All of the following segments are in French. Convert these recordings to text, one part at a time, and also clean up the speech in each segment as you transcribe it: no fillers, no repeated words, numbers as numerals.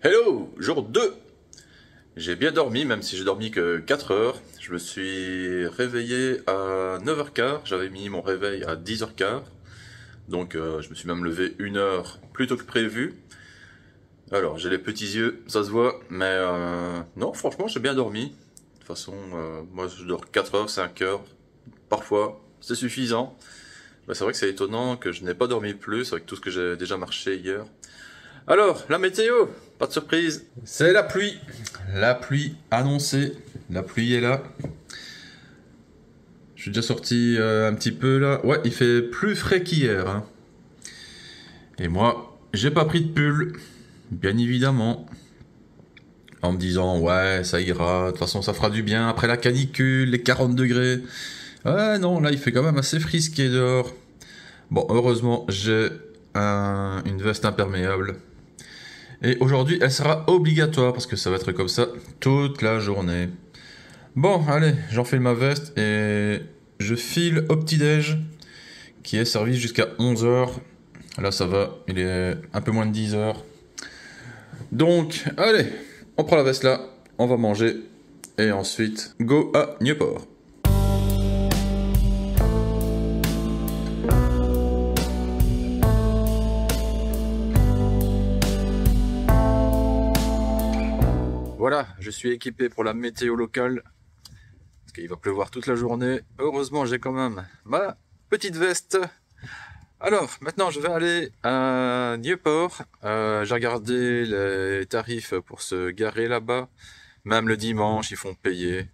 Hello, jour 2. J'ai bien dormi, même si j'ai dormi que 4 heures. Je me suis réveillé à 9h15, j'avais mis mon réveil à 10h15. Donc je me suis même levé 1 heure plus tôt que prévu. Alors j'ai les petits yeux, ça se voit, mais non, franchement j'ai bien dormi. De toute façon, moi je dors 4 heures, 5 heures, parfois, c'est suffisant. Mais c'est vrai que c'est étonnant que je n'ai pas dormi plus avec tout ce que j'ai déjà marché hier. Alors, la météo, pas de surprise. C'est la pluie annoncée, la pluie est là. Je suis déjà sorti un petit peu là. Ouais, il fait plus frais qu'hier. Hein. Et moi, j'ai pas pris de pull, bien évidemment. En me disant, ouais, ça ira, de toute façon ça fera du bien après la canicule, les 40 degrés. Ouais, non, là il fait quand même assez frisqué dehors. Bon, heureusement, j'ai une veste imperméable. Et aujourd'hui, elle sera obligatoire parce que ça va être comme ça toute la journée. Bon, allez, j'enfile ma veste et je file au petit-déj qui est servi jusqu'à 11h. Là, ça va, il est un peu moins de 10h. Donc, allez, on prend la veste là, on va manger et ensuite, go à Nieuport. Voilà, je suis équipé pour la météo locale, parce qu'il va pleuvoir toute la journée. Heureusement, j'ai quand même ma petite veste. Alors, maintenant, je vais aller à Nieuport. J'ai regardé les tarifs pour se garer là-bas. Même le dimanche, ils font payer.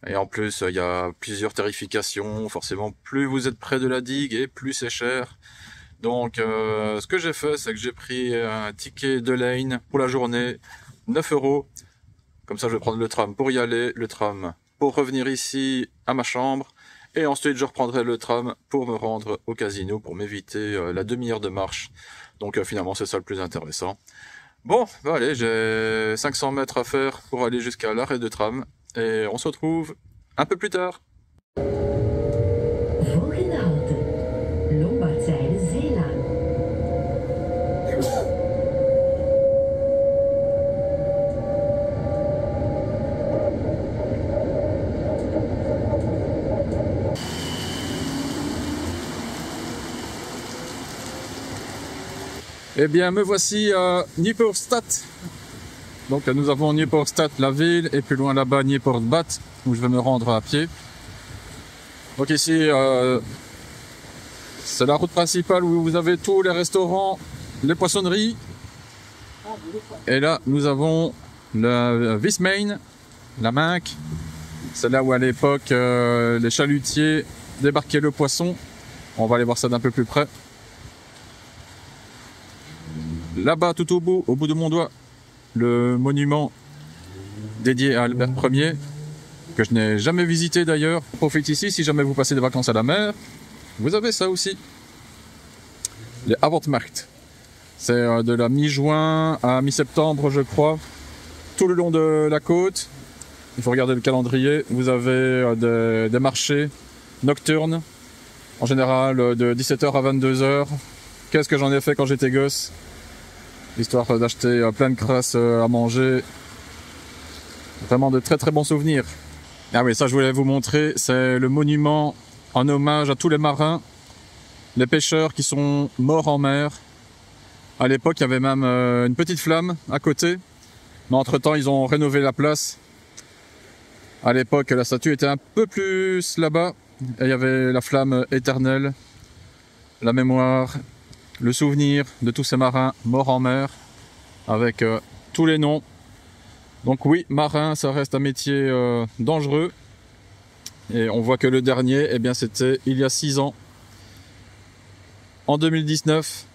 Et en plus, il y a plusieurs tarifications. Forcément, plus vous êtes près de la digue, et plus c'est cher. Donc, ce que j'ai fait, c'est que j'ai pris un ticket de Lane pour la journée. 9 €. Comme ça, je vais prendre le tram pour y aller, le tram pour revenir ici à ma chambre. Et ensuite, je reprendrai le tram pour me rendre au casino pour m'éviter la demi-heure de marche. Donc finalement, c'est ça le plus intéressant. Bon, bah allez, j'ai 500 mètres à faire pour aller jusqu'à l'arrêt de tram. Et on se retrouve un peu plus tard. Volgende halte, Lombardszijde Zeelaan. Eh bien, me voici à Nieuport-Stad. Donc nous avons Nieuport-Stad, la ville, et plus loin là-bas Nieuport-Bad, où je vais me rendre à pied. Donc ici, c'est la route principale où vous avez tous les restaurants, les poissonneries. Et là, nous avons le Vismain, la Minck. C'est là où à l'époque, les chalutiers débarquaient le poisson. On va aller voir ça d'un peu plus près. Là-bas, tout au bout de mon doigt, le monument dédié à Albert Ier, que je n'ai jamais visité d'ailleurs. Profite ici, si jamais vous passez des vacances à la mer, vous avez ça aussi. Les Avondmarkt. C'est de la mi-juin à mi-septembre, je crois, tout le long de la côte. Il faut regarder le calendrier. Vous avez des marchés nocturnes, en général de 17h à 22h. Qu'est-ce que j'en ai fait quand j'étais gosse? Histoire d'acheter plein de crasses à manger. Vraiment de très très bons souvenirs. Ah oui, ça je voulais vous montrer, c'est le monument en hommage à tous les marins, les pêcheurs qui sont morts en mer. À l'époque, il y avait même une petite flamme à côté, mais entre-temps, ils ont rénové la place. À l'époque, la statue était un peu plus là-bas, et il y avait la flamme éternelle, la mémoire, le souvenir de tous ces marins morts en mer, avec tous les noms. Donc oui, marin, ça reste un métier dangereux. Et on voit que le dernier, eh bien, c'était il y a 6 ans, en 2019.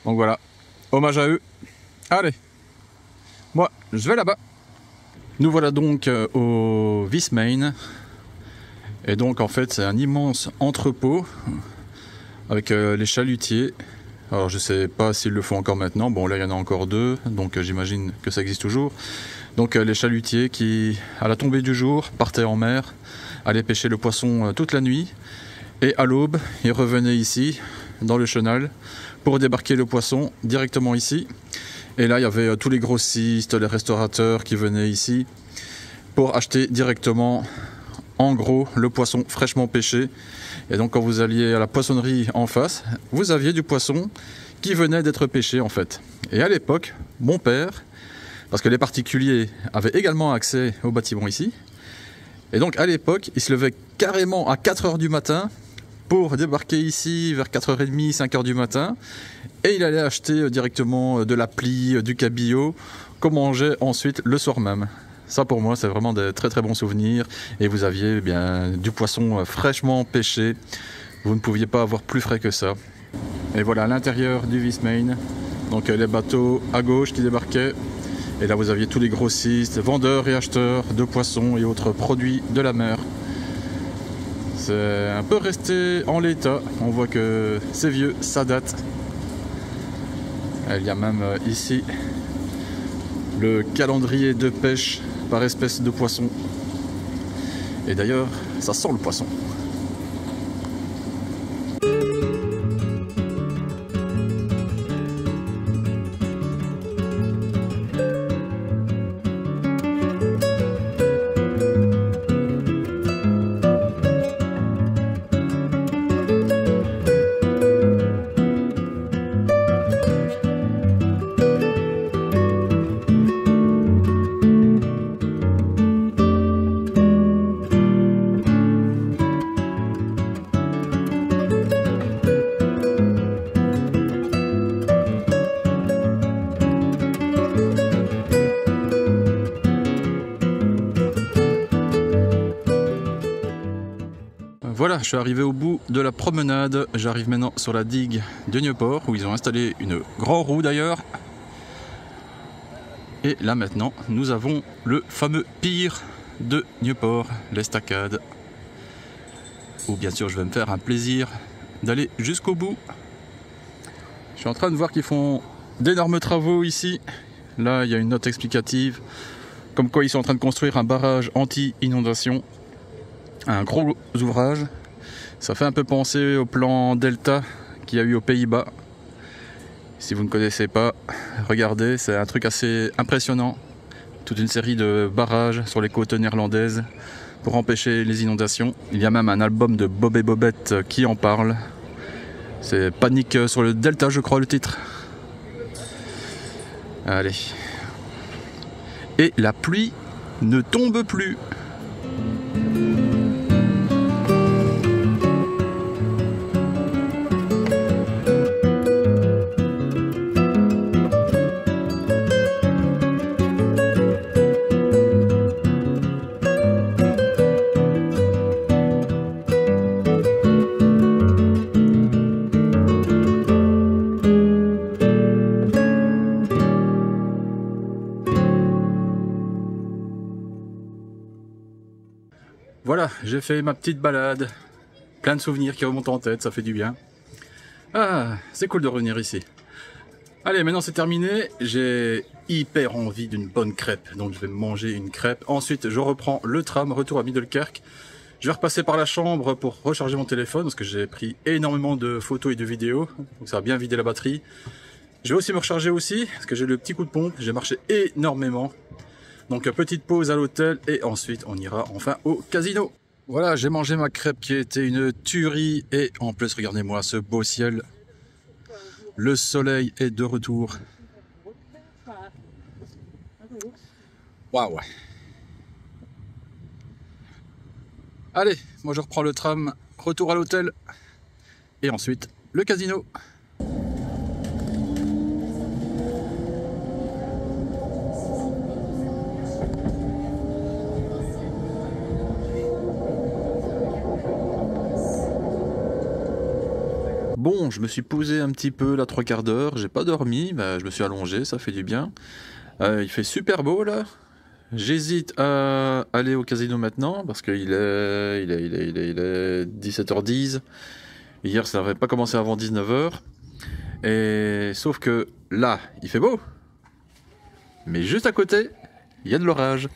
Donc voilà, hommage à eux. Allez, moi, je vais là-bas. Nous voilà donc au Vismain. Et donc en fait, c'est un immense entrepôt avec les chalutiers. Alors je sais pas s'ils le font encore maintenant. Bon, là il y en a encore 2, donc j'imagine que ça existe toujours. Donc les chalutiers qui, à la tombée du jour, partaient en mer, allaient pêcher le poisson toute la nuit, et à l'aube, ils revenaient ici, dans le chenal, pour débarquer le poisson directement ici. Et là, il y avait tous les grossistes, les restaurateurs qui venaient ici pour acheter directement, en gros, le poisson fraîchement pêché. Et donc, quand vous alliez à la poissonnerie en face, vous aviez du poisson qui venait d'être pêché, en fait. Et à l'époque, mon père, parce que les particuliers avaient également accès au bâtiment ici, et donc à l'époque, il se levait carrément à 4 h du matin pour débarquer ici vers 4h30, 5 h du matin, et il allait acheter directement de la plie, du cabillaud, qu'on mangeait ensuite le soir même. Ça pour moi c'est vraiment des très très bons souvenirs, et vous aviez bien du poisson fraîchement pêché, vous ne pouviez pas avoir plus frais que ça. Et voilà l'intérieur du Viesmain, donc les bateaux à gauche qui débarquaient, et là vous aviez tous les grossistes, vendeurs et acheteurs de poissons et autres produits de la mer. C'est un peu resté en l'état, on voit que c'est vieux, ça date. Il y a même ici le calendrier de pêche par espèce de poisson. Et d'ailleurs, ça sent le poisson. Voilà, je suis arrivé au bout de la promenade. J'arrive maintenant sur la digue de Nieuport, où ils ont installé une grande roue d'ailleurs. Et là maintenant, nous avons le fameux pier de Nieuport, l'estacade, où bien sûr je vais me faire un plaisir d'aller jusqu'au bout. Je suis en train de voir qu'ils font d'énormes travaux ici. Là, il y a une note explicative, comme quoi ils sont en train de construire un barrage anti-inondation. Un gros ouvrage. Ça fait un peu penser au plan Delta qu'il y a eu aux Pays-Bas. Si vous ne connaissez pas, regardez, c'est un truc assez impressionnant. Toute une série de barrages sur les côtes néerlandaises pour empêcher les inondations. Il y a même un album de Bob et Bobette qui en parle. C'est Panique sur le Delta, je crois, le titre. Allez. Et la pluie ne tombe plus. Voilà, j'ai fait ma petite balade. Plein de souvenirs qui remontent en tête, ça fait du bien. Ah, c'est cool de revenir ici. Allez, maintenant c'est terminé. J'ai hyper envie d'une bonne crêpe, donc je vais me manger une crêpe. Ensuite, je reprends le tram, retour à Middelkerk. Je vais repasser par la chambre pour recharger mon téléphone, parce que j'ai pris énormément de photos et de vidéos. Donc ça va bien vider la batterie. Je vais aussi me recharger aussi, parce que j'ai le petit coup de pompe. J'ai marché énormément. Donc petite pause à l'hôtel et ensuite on ira enfin au casino. Voilà, j'ai mangé ma crêpe qui était une tuerie et en plus regardez-moi ce beau ciel. Le soleil est de retour. Waouh. Allez, moi je reprends le tram, retour à l'hôtel et ensuite le casino. Bon, je me suis posé un petit peu là 3/4 d'heure, j'ai pas dormi, bah, je me suis allongé, ça fait du bien. Il fait super beau là. J'hésite à aller au casino maintenant parce qu'il est 17h10. Hier ça n'avait pas commencé avant 19h. Et sauf que là, il fait beau. Mais juste à côté, il y a de l'orage.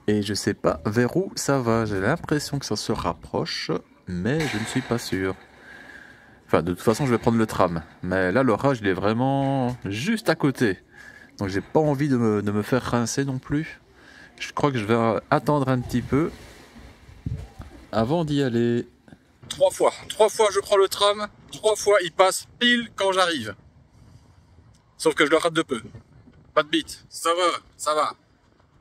Et je sais pas vers où ça va. J'ai l'impression que ça se rapproche, mais je ne suis pas sûr. Enfin, de toute façon, je vais prendre le tram. Mais là, l'orage, il est vraiment juste à côté. Donc, j'ai pas envie de me faire rincer non plus. Je crois que je vais attendre un petit peu avant d'y aller. 3 fois je prends le tram. 3 fois il passe pile quand j'arrive. Sauf que je le rate de peu. Pas de bite. Ça va.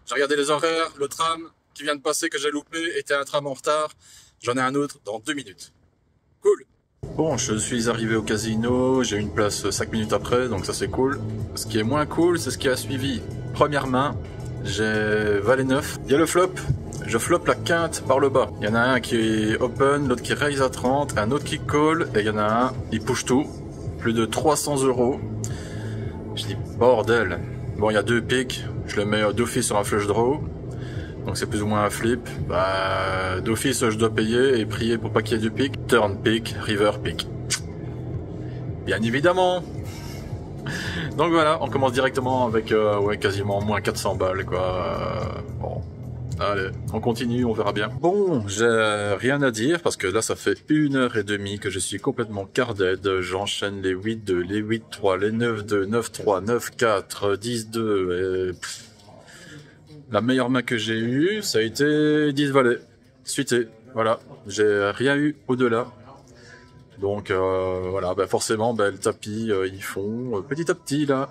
J'ai regardé les horaires. Le tram qui vient de passer que j'ai loupé était un tram en retard. J'en ai un autre dans 2 minutes. Cool. Bon, je suis arrivé au casino, j'ai eu une place 5 minutes après, donc ça c'est cool. Ce qui est moins cool, c'est ce qui a suivi. Première main, j'ai valet 9. Il y a le flop, je floppe la quinte par le bas. Il y en a un qui est open, l'autre qui raise à 30, un autre qui call, et il y en a un, il push tout. Plus de 300 €. Je dis bordel. Bon, il y a 2 pics, je le mets d'office sur un flush draw. Donc c'est plus ou moins un flip. Bah, d'office je dois payer et prier pour pas qu'il y ait du pic. Turn pick, river pick. Bien évidemment. Donc voilà, on commence directement avec ouais, quasiment moins 400 balles quoi. Bon, allez, on continue, on verra bien. Bon, j'ai rien à dire parce que là ça fait 1h30 que je suis complètement carded. J'enchaîne les 8-2, les 8-3, les 9-2, 9-3, 9-4, 10-2 et... La meilleure main que j'ai eue, ça a été 10 valets, suité. Voilà, j'ai rien eu au-delà. Donc voilà, bah forcément, bah, le tapis, ils font petit à petit là.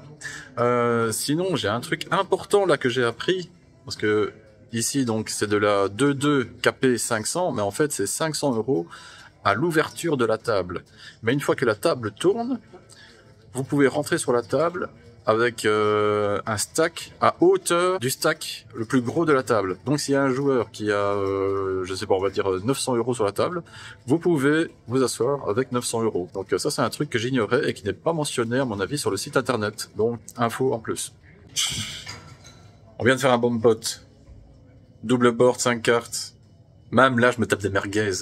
Sinon, j'ai un truc important là que j'ai appris. Parce que ici, donc, c'est de la 2-2 KP 500, mais en fait, c'est 500 € à l'ouverture de la table. Mais une fois que la table tourne, vous pouvez rentrer sur la table avec un stack à hauteur du stack le plus gros de la table. Donc s'il y a un joueur qui a, je sais pas, on va dire 900 € sur la table, vous pouvez vous asseoir avec 900 €. Donc ça c'est un truc que j'ignorais et qui n'est pas mentionné à mon avis sur le site internet. Donc info en plus. On vient de faire un bomb pot. Double board, 5 cartes. Même là je me tape des merguez.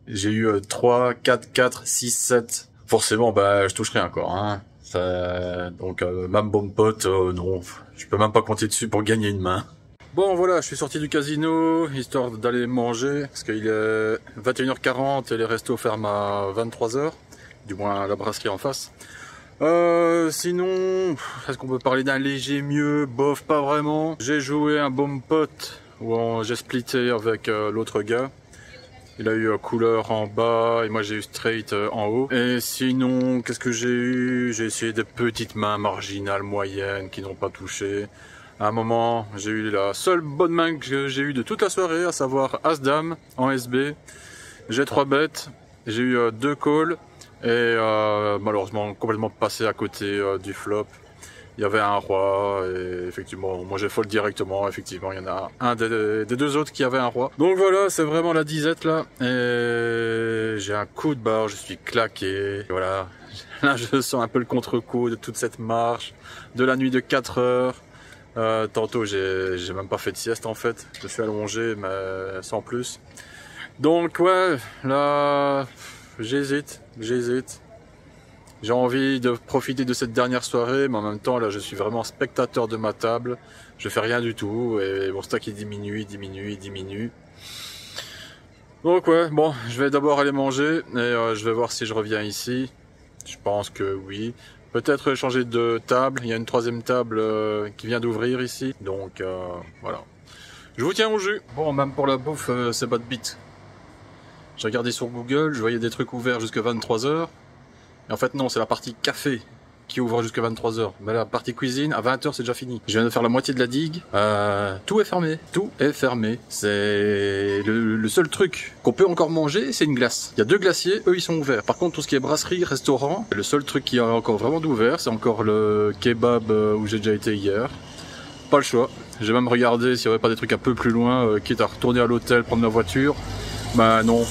J'ai eu 3, 4, 4, 6, 7. Forcément bah je touche rien encore hein. Donc même bon pote, non, je peux même pas compter dessus pour gagner une main. Bon voilà, je suis sorti du casino, histoire d'aller manger, parce qu'il est 21h40 et les restos ferment à 23h, du moins la brasserie en face. Sinon, est-ce qu'on peut parler d'un léger mieux? Bof, pas vraiment. J'ai joué un bon pote, où j'ai splitté avec l'autre gars. Il a eu couleur en bas et moi j'ai eu straight en haut. Et sinon, qu'est-ce que j'ai eu? J'ai essayé des petites mains marginales, moyennes, qui n'ont pas touché. À un moment, j'ai eu la seule bonne main que j'ai eue de toute la soirée, à savoir As-Dame en SB. J'ai 3 bêtes, j'ai eu 2 calls et malheureusement complètement passé à côté du flop. Il y avait un roi et effectivement, moi j'ai fold directement, effectivement, il y en a un des 2 autres qui avait un roi. Donc voilà, c'est vraiment la disette là. Et j'ai un coup de barre, je suis claqué. Voilà, là je sens un peu le contre-coup de toute cette marche, de la nuit de 4 heures. Tantôt j'ai même pas fait de sieste en fait, je suis allongé mais sans plus. Donc ouais, là j'hésite. J'ai envie de profiter de cette dernière soirée, mais en même temps, là, je suis vraiment spectateur de ma table. Je fais rien du tout, et mon stack, il diminue. Donc ouais, bon, je vais d'abord aller manger, et je vais voir si je reviens ici. Je pense que oui. Peut-être changer de table, il y a une 3e table qui vient d'ouvrir ici, donc voilà. Je vous tiens au jus. Bon, même pour la bouffe, c'est pas de bite. J'ai regardé sur Google, je voyais des trucs ouverts jusqu'à 23h. Et en fait non, c'est la partie café qui ouvre jusqu'à 23h. Mais la partie cuisine, à 20h c'est déjà fini. Je viens de faire la moitié de la digue. Tout est fermé. C'est le seul truc qu'on peut encore manger, c'est une glace. Il y a 2 glaciers, eux ils sont ouverts. Par contre tout ce qui est brasserie, restaurant, le seul truc qui est encore vraiment ouvert, c'est encore le kebab où j'ai déjà été hier. Pas le choix. J'ai même regardé s'il n'y avait pas des trucs un peu plus loin, quitte à retourner à l'hôtel, prendre la voiture. Bah non.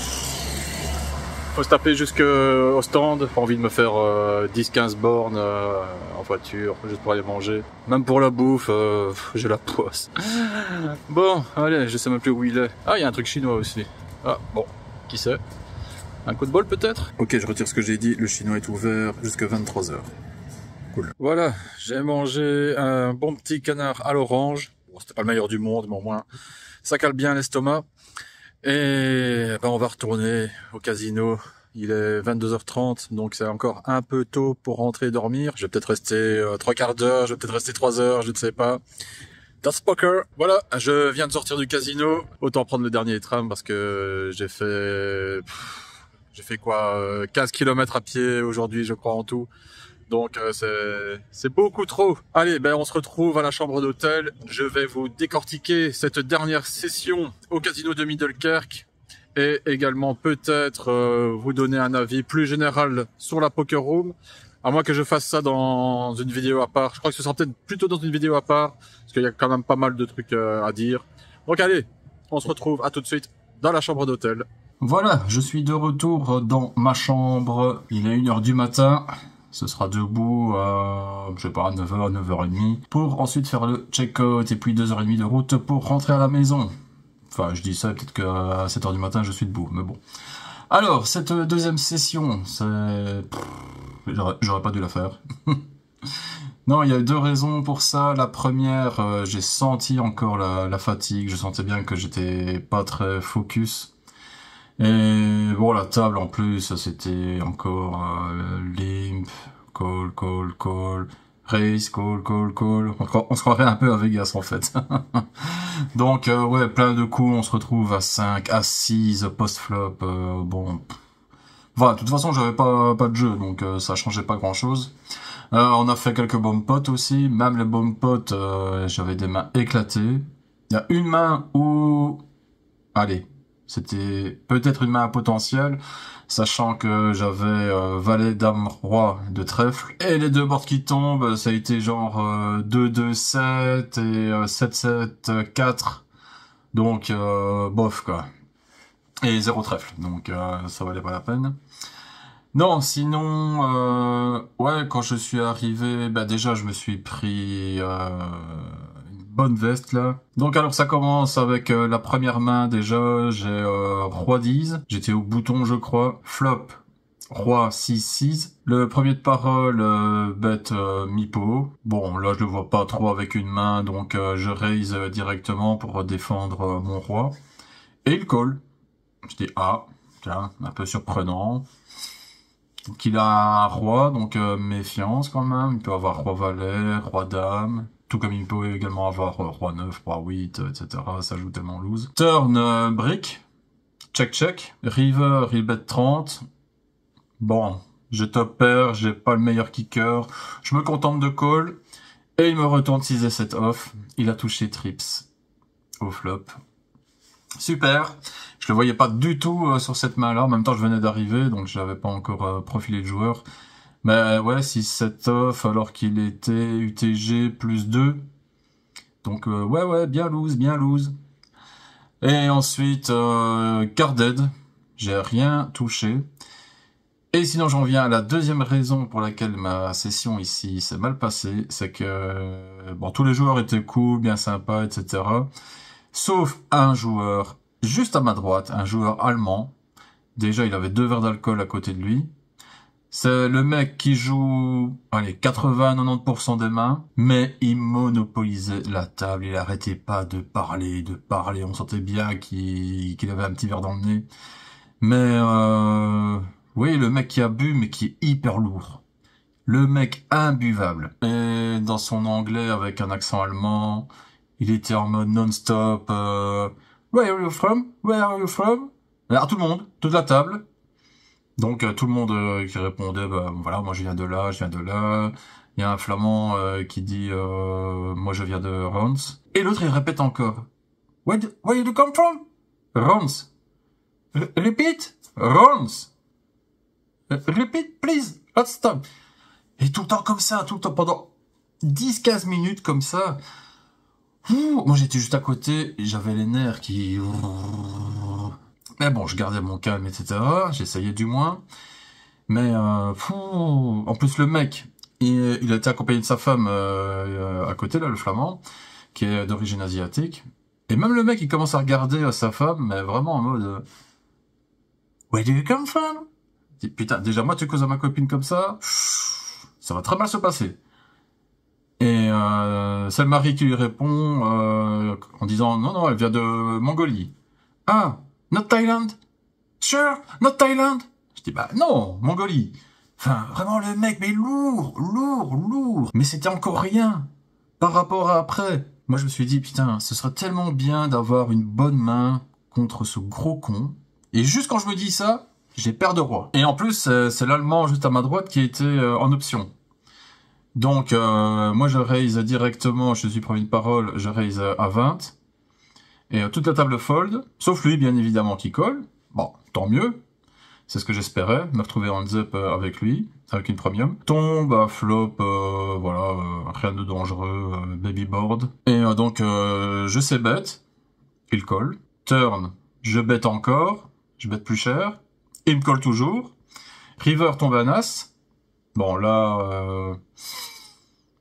Faut se taper jusqu'au stand, pas envie de me faire 10-15 bornes en voiture, juste pour aller manger. Même pour la bouffe, j'ai la poisse. Bon, allez, je sais même plus où il est. Ah, il y a un truc chinois aussi. Ah, bon, qui sait? Un coup de bol peut-être? Ok, je retire ce que j'ai dit, le chinois est ouvert jusqu'à 23h. Cool. Voilà, j'ai mangé un bon petit canard à l'orange. Bon, c'était pas le meilleur du monde, mais au moins, ça cale bien l'estomac. Et ben, on va retourner au casino. Il est 22h30, donc c'est encore un peu tôt pour rentrer et dormir. Je vais peut-être rester 3/4 d'heure, je vais peut-être rester 3 heures, je ne sais pas. That's poker. Voilà, je viens de sortir du casino. Autant prendre le dernier tram parce que j'ai fait quoi, 15 km à pied aujourd'hui, je crois, en tout. Donc c'est beaucoup trop. Allez, ben on se retrouve à la chambre d'hôtel. Je vais vous décortiquer cette dernière session au casino de Middelkerk et également peut-être vous donner un avis plus général sur la poker room. À moins que je fasse ça dans une vidéo à part. Je crois que ce sera peut-être plutôt dans une vidéo à part parce qu'il y a quand même pas mal de trucs à dire. Donc allez, on se retrouve à tout de suite dans la chambre d'hôtel. Voilà, je suis de retour dans ma chambre. Il est 1h du matin. Ce sera debout, je sais pas, 9h, 9h30, pour ensuite faire le check-out, et puis 2h30 de route pour rentrer à la maison. Enfin, je dis ça, peut-être qu'à 7h du matin, je suis debout, mais bon. Alors, cette deuxième session, c'est... J'aurais pas dû la faire. Non, il y a 2 raisons pour ça. La première, j'ai senti encore la fatigue, je sentais bien que j'étais pas très focus. Et bon, la table en plus, c'était encore limp, call, race, call. On se croirait un peu à Vegas en fait. Donc ouais, plein de coups, on se retrouve à 5, à 6, post-flop, bon... Voilà, de toute façon, j'avais pas de jeu, donc ça changeait pas grand-chose. On a fait quelques bomb pots aussi, même les bomb pots, j'avais des mains éclatées. Il y a une main où... Allez... C'était peut-être une main à potentiel, sachant que j'avais valet, dame, roi de trèfle. Et les 2 boards qui tombent, ça a été genre 2-2-7 et 7-7-4. Donc, bof, quoi. Et 0 trèfle, donc ça valait pas la peine. Non, sinon, ouais, quand je suis arrivé, bah déjà, je me suis pris... bonne veste là. Donc alors ça commence avec la première main déjà, j'ai roi 10, j'étais au bouton je crois, flop, roi 6-6, le premier de parole bête mi-pot, bon là je le vois pas trop avec une main donc je raise directement pour défendre mon roi, et il call. Je dis ah, tiens, un peu surprenant. Donc il a un roi, donc méfiance quand même, il peut avoir roi valet, roi dame... Tout comme il peut également avoir roi 9, roi 8, etc. Ça joue tellement loose. Turn brick. Check. River, il bet 30. Bon, j'ai top pair, j'ai pas le meilleur kicker. Je me contente de call. Et il me retourne 6 et 7 off. Il a touché trips au flop. Super. Je le voyais pas du tout sur cette main-là. En même temps, je venais d'arriver, donc je n'avais pas encore profilé le joueur. Mais ouais, 6-7 off alors qu'il était UTG plus 2. Donc ouais, bien loose. Et ensuite, carded, j'ai rien touché. Et sinon j'en viens à la deuxième raison pour laquelle ma session ici s'est mal passée, c'est que bon, tous les joueurs étaient cool, bien sympas, etc. Sauf un joueur juste à ma droite, un joueur allemand. Déjà il avait 2 verres d'alcool à côté de lui. C'est le mec qui joue, allez, 80-90% des mains, mais il monopolisait la table, il arrêtait pas de parler, on sentait bien qu'il avait un petit verre dans le nez. Mais, oui, le mec qui a bu, mais qui est hyper lourd. Le mec imbuvable. Et dans son anglais, avec un accent allemand, il était en mode non-stop, Where are you from? Alors tout le monde, toute la table. Donc tout le monde qui répondait, bah, voilà, moi je viens de là. Il y a un flamand qui dit, moi je viens de Rons. Et l'autre il répète encore, where you come from? Rons. Repeat, Rons. Repeat, please, let's stop. Et tout le temps comme ça, tout le temps, pendant 10-15 minutes comme ça. Moi j'étais juste à côté, et j'avais les nerfs qui... Mais bon, je gardais mon calme, etc. J'essayais du moins. Mais, en plus, le mec, il a été accompagné de sa femme à côté, là, le flamand, qui est d'origine asiatique. Et même le mec, il commence à regarder sa femme, mais vraiment en mode... Where do you come from? Putain, déjà, moi, tu causes à ma copine comme ça va très mal se passer. Et c'est le mari qui lui répond en disant non, non, elle vient de Mongolie. Ah, not Thailand? Sure, not Thailand? Je dis bah non, Mongolie. Enfin, vraiment le mec, mais lourd, lourd, lourd. Mais c'était encore rien par rapport à après. Moi je me suis dit putain, ce serait tellement bien d'avoir une bonne main contre ce gros con. Et juste quand je me dis ça, j'ai paire de roi. Et en plus, c'est l'allemand juste à ma droite qui était en option. Donc, moi, je raise directement, je suis premier de parole, je raise à 20. Et toute la table fold, sauf lui, bien évidemment, qui colle. Bon, tant mieux. C'est ce que j'espérais, me retrouver en up avec lui, avec une premium. Tombe, à flop, voilà, rien de dangereux, baby board. Et donc, je sais bet, il colle. Turn, je bet encore, je bet plus cher. Il me colle toujours. River tombe à Nas. Bon, là,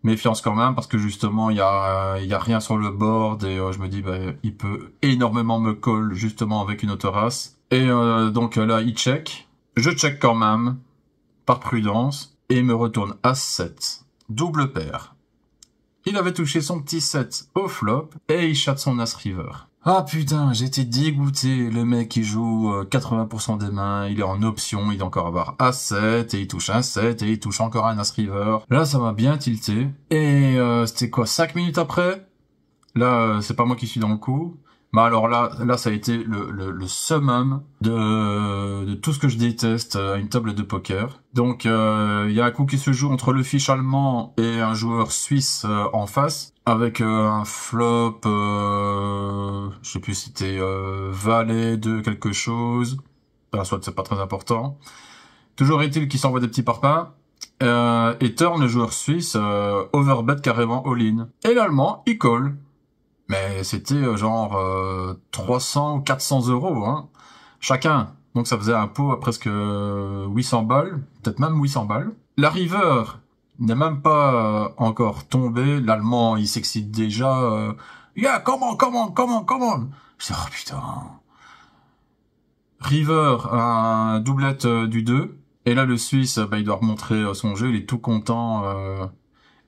méfiance quand même, parce que justement, il y a rien sur le board, et je me dis, bah, il peut énormément me call, justement, avec une auto-race. Et donc là, il check. Je check quand même, par prudence, et il me retourne As-7. Double paire. Il avait touché son petit 7 au flop, et il chatte son As-River. Ah putain, j'étais dégoûté, le mec qui joue 80% des mains, il est en option, il doit encore avoir As-7, et il touche un 7, et il touche encore un As-River. Là, ça m'a bien tilté. Et c'était quoi, 5 minutes après? Là, c'est pas moi qui suis dans le coup. Mais alors là, ça a été le summum de tout ce que je déteste à une table de poker. Donc, il y a un coup qui se joue entre le fiche allemand et un joueur suisse en face, avec un flop, je sais plus si c'était valet de quelque chose. Ben, soit c'est pas très important. Toujours est-il qu'il s'envoie des petits parpaings. Et turn, le joueur suisse, overbet carrément all-in. Et l'allemand, il colle. Mais c'était genre 300 ou 400 euros, hein, chacun. Donc ça faisait un pot à presque 800 balles, peut-être même 800 balles. La river n'est même pas encore tombée. L'allemand, il s'excite déjà. Yeah, come on. Je dis, oh putain. River, un doublette du 2. Et là, le Suisse, bah, il doit remontrer son jeu. Il est tout content.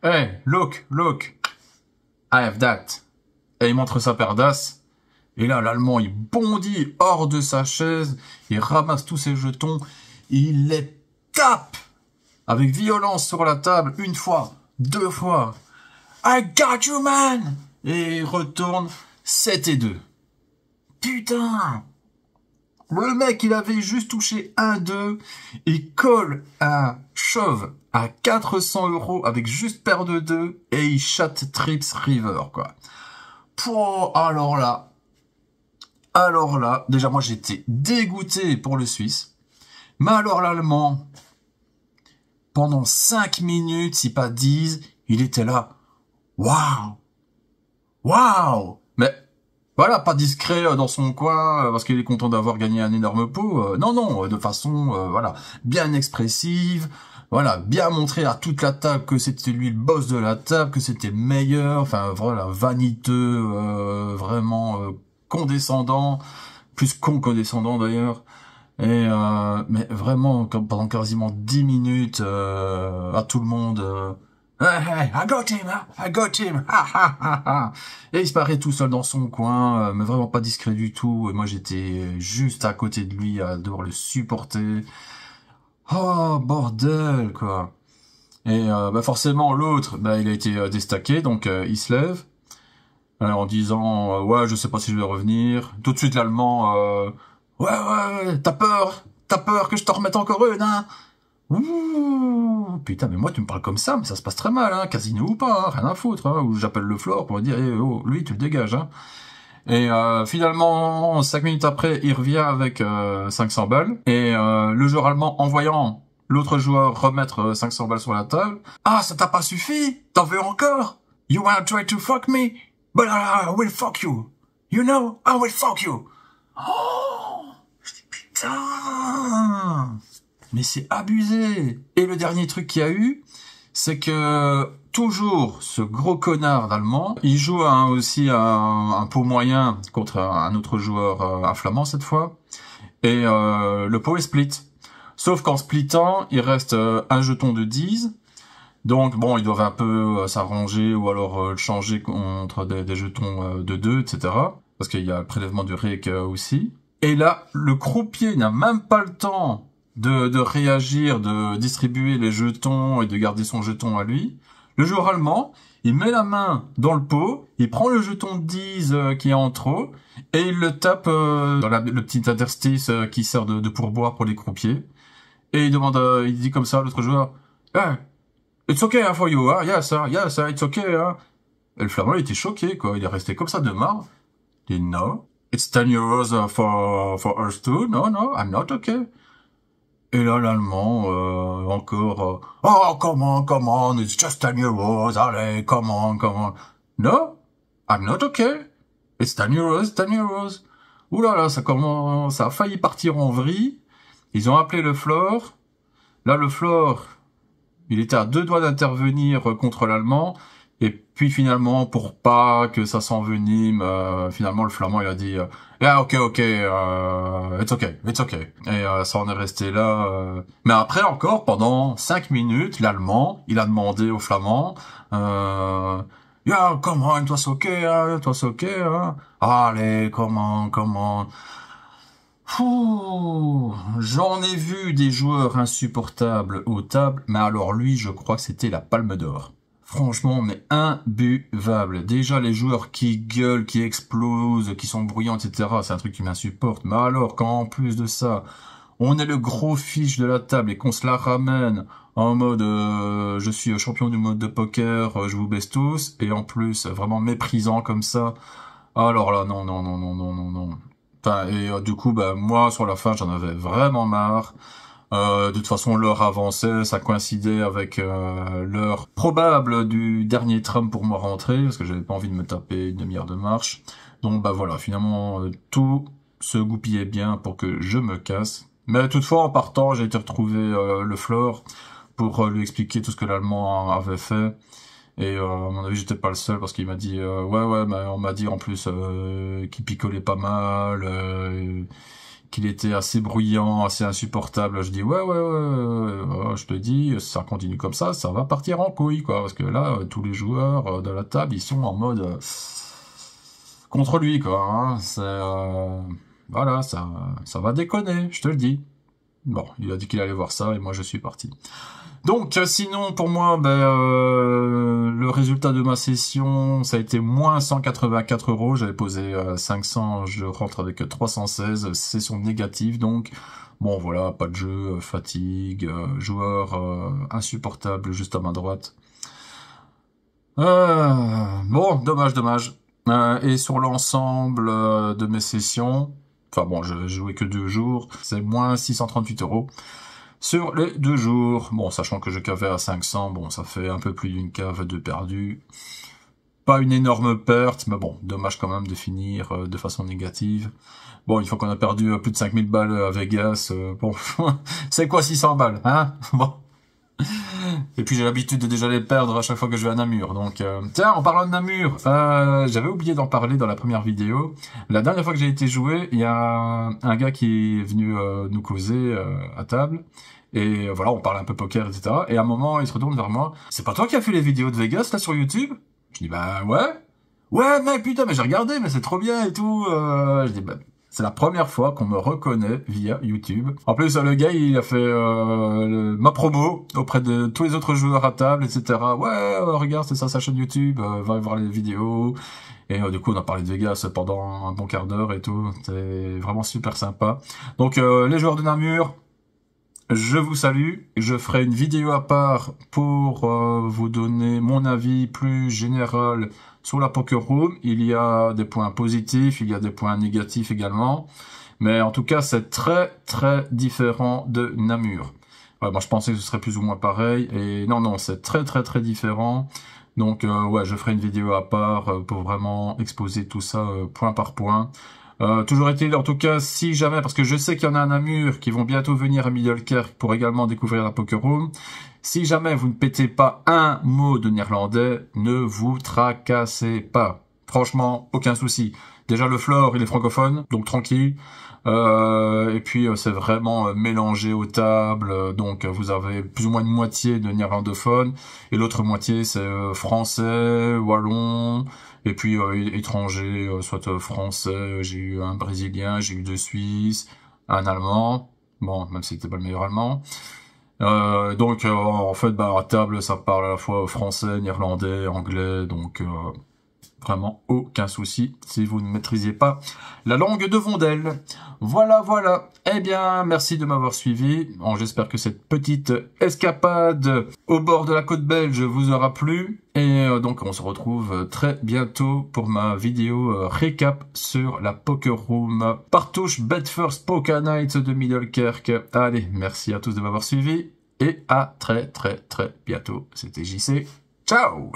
Hey, look. I have that. Et il montre sa paire d'as. Et là, l'Allemand, il bondit hors de sa chaise. Il ramasse tous ses jetons. Il les tape avec violence sur la table. 1 fois, 2 fois. I got you, man! Et il retourne 7 et 2. Putain! Le mec, il avait juste touché 1-2. Il colle un shove à 400 euros avec juste paire de 2. Et il chatte trips river, quoi. Alors là, déjà moi j'étais dégoûté pour le Suisse, mais alors l'Allemand, pendant 5 minutes, si pas 10, il était là, waouh, mais voilà, pas discret dans son coin, parce qu'il est content d'avoir gagné un énorme pot, non, de façon, voilà, bien expressive, voilà, bien montrer à toute la table que c'était lui le boss de la table, que c'était le meilleur, enfin voilà, vaniteux, vraiment condescendant, plus condescendant d'ailleurs. Et mais vraiment pendant quasiment 10 minutes à tout le monde hey, I got him, et il se paraît tout seul dans son coin, mais vraiment pas discret du tout. Et moi j'étais juste à côté de lui à devoir le supporter. Oh, bordel, quoi. Et bah forcément, l'autre, bah il a été déstacké, donc il se lève, en disant ouais, je sais pas si je vais revenir. Tout de suite, l'Allemand, ouais, t'as peur que je t'en remette encore une, hein? Ouh, putain, mais moi, tu me parles comme ça, mais ça se passe très mal, hein, casino ou pas, hein, rien à foutre, hein, ou j'appelle le floor pour dire, oh, lui, tu le dégages, hein. Et finalement, 5 minutes après, il revient avec 500 balles. Et le joueur allemand, en voyant l'autre joueur remettre 500 balles sur la table, ah, ça t'a pas suffi? T'en veux encore? You wanna try to fuck me? But I will fuck you. You know, I will fuck you. Oh, putain, mais c'est abusé. Et le dernier truc qu'il y a eu, c'est que toujours ce gros connard d'Allemand, il joue aussi un pot moyen contre un autre joueur, un flamand cette fois, et le pot est split. Sauf qu'en splittant, il reste un jeton de 10, Donc bon, ils doivent un peu s'arranger ou alors le changer contre des jetons de 2, etc. Parce qu'il y a le prélèvement du REC aussi. Et là, le croupier n'a même pas le temps de réagir, de distribuer les jetons et de garder son jeton à lui. Le joueur allemand, il met la main dans le pot, il prend le jeton de 10 qui est en trop, et il le tape dans le petit interstice qui sert de pourboire pour les croupiers. Et il demande, il dit comme ça à l'autre joueur, hey, it's okay for you, hein? Yes, it's okay. Hein? Et le flamand, il était choqué, quoi. Il est resté comme ça de marre. Il dit, no, it's 10 euros for us too. No, I'm not okay. Et là, l'allemand, encore, oh, come on, it's just 10 euros, allez, come on. No, I'm not okay. It's 10 euros. Ouh là là, ça a failli partir en vrille. Ils ont appelé le Flore. Là, le Flore, il était à 2 doigts d'intervenir contre l'allemand. Et puis finalement, pour pas que ça s'envenime, finalement le flamand il a dit yeah, ok, it's okay. Et ça en est resté là. Mais après encore, pendant 5 minutes, l'allemand, il a demandé au flamand yeah, come on, it was okay, hein. Allez, come on. J'en ai vu des joueurs insupportables aux tables, mais alors lui, je crois que c'était la Palme d'Or. Franchement, mais imbuvable. Déjà, les joueurs qui gueulent, qui explosent, qui sont bruyants, etc., c'est un truc qui m'insupporte. Mais alors, quand en plus de ça, on est le gros fiche de la table et qu'on se la ramène en mode je suis champion du mode de poker, je vous baisse tous, et en plus, vraiment méprisant comme ça, alors là, non. Enfin, et du coup, bah, moi, sur la fin, j'en avais vraiment marre. De toute façon, l'heure avançait, ça coïncidait avec l'heure probable du dernier tram pour moi rentrer, parce que j'avais pas envie de me taper une demi-heure de marche. Donc bah voilà, finalement, tout se goupillait bien pour que je me casse. Mais toutefois, en partant, j'ai été retrouver le Flore pour lui expliquer tout ce que l'Allemand avait fait. Et à mon avis, j'étais pas le seul parce qu'il m'a dit ouais, mais on m'a dit en plus qu'il picolait pas mal, qu'il était assez bruyant, assez insupportable. Je dis ouais, je te dis, ça continue comme ça va partir en couille, quoi. Parce que là, tous les joueurs de la table, ils sont en mode contre lui, quoi. Hein. C'est voilà, ça va déconner, je te le dis. Bon, il a dit qu'il allait voir ça et moi je suis parti. Donc sinon pour moi le résultat de ma session ça a été moins 184 €, j'avais posé 500, je rentre avec 316, session négative donc bon voilà, pas de jeu, fatigue, joueur insupportable juste à ma droite. Bon, dommage. Et sur l'ensemble de mes sessions, enfin bon, je jouais que 2 jours, c'est moins 638 €. Sur les 2 jours, bon, sachant que je cavais à 500, bon, ça fait un peu plus d'une cave de perdu. Pas une énorme perte, mais bon, dommage quand même de finir de façon négative. Bon, une fois qu'on a perdu plus de 5000 balles à Vegas, bon, c'est quoi 600 balles, hein? Bon. Et puis j'ai l'habitude de déjà les perdre à chaque fois que je vais à Namur. Donc, tiens, en parlant de Namur, j'avais oublié d'en parler dans la première vidéo. La dernière fois que j'ai été jouer, il y a un gars qui est venu nous causer à table. Et voilà, on parle un peu poker, etc. Et à un moment, il se retourne vers moi. C'est pas toi qui as fait les vidéos de Vegas, là, sur YouTube? Je dis, bah, ouais. Ouais, mec, putain, mais j'ai regardé, mais c'est trop bien et tout. Je dis, bah, c'est la première fois qu'on me reconnaît via YouTube. En plus, le gars, il a fait ma promo auprès de tous les autres joueurs à table, etc. Ouais, regarde, c'est ça sa chaîne YouTube, va voir les vidéos. Et du coup, on a parlé de Vegas pendant un bon quart d'heure et tout. C'était vraiment super sympa. Donc, les joueurs de Namur, je vous salue. Je ferai une vidéo à part pour vous donner mon avis plus général sur la Poker Room. Il y a des points positifs, il y a des points négatifs également. Mais en tout cas, c'est très très différent de Namur. Moi, je pensais que ce serait plus ou moins pareil. Et non, c'est très très très différent. Donc ouais, je ferai une vidéo à part pour vraiment exposer tout ça point par point. Toujours est-il, en tout cas, si jamais, parce que je sais qu'il y en a à Namur qui vont bientôt venir à Middelkerk pour également découvrir la Poker Room. Si jamais vous ne pétez pas un mot de néerlandais, ne vous tracassez pas. Franchement, aucun souci. Déjà le floor, il est francophone, donc tranquille. Et puis c'est vraiment mélangé aux tables, donc vous avez plus ou moins une moitié de néerlandophone et l'autre moitié c'est français, wallon, et puis étranger, soit français, j'ai eu un brésilien, j'ai eu deux Suisses, un allemand, bon même si c'était pas le meilleur allemand. Donc en fait bah à table ça parle à la fois français, néerlandais, anglais, donc vraiment aucun souci si vous ne maîtrisiez pas la langue de Vondel. Voilà, voilà. Eh bien, merci de m'avoir suivi. Bon, j'espère que cette petite escapade au bord de la côte belge vous aura plu. Et donc, on se retrouve très bientôt pour ma vidéo récap sur la Poker Room Partouche Bedford Poker Night de Middelkerk. Allez, merci à tous de m'avoir suivi. Et à très bientôt. C'était JC. Ciao!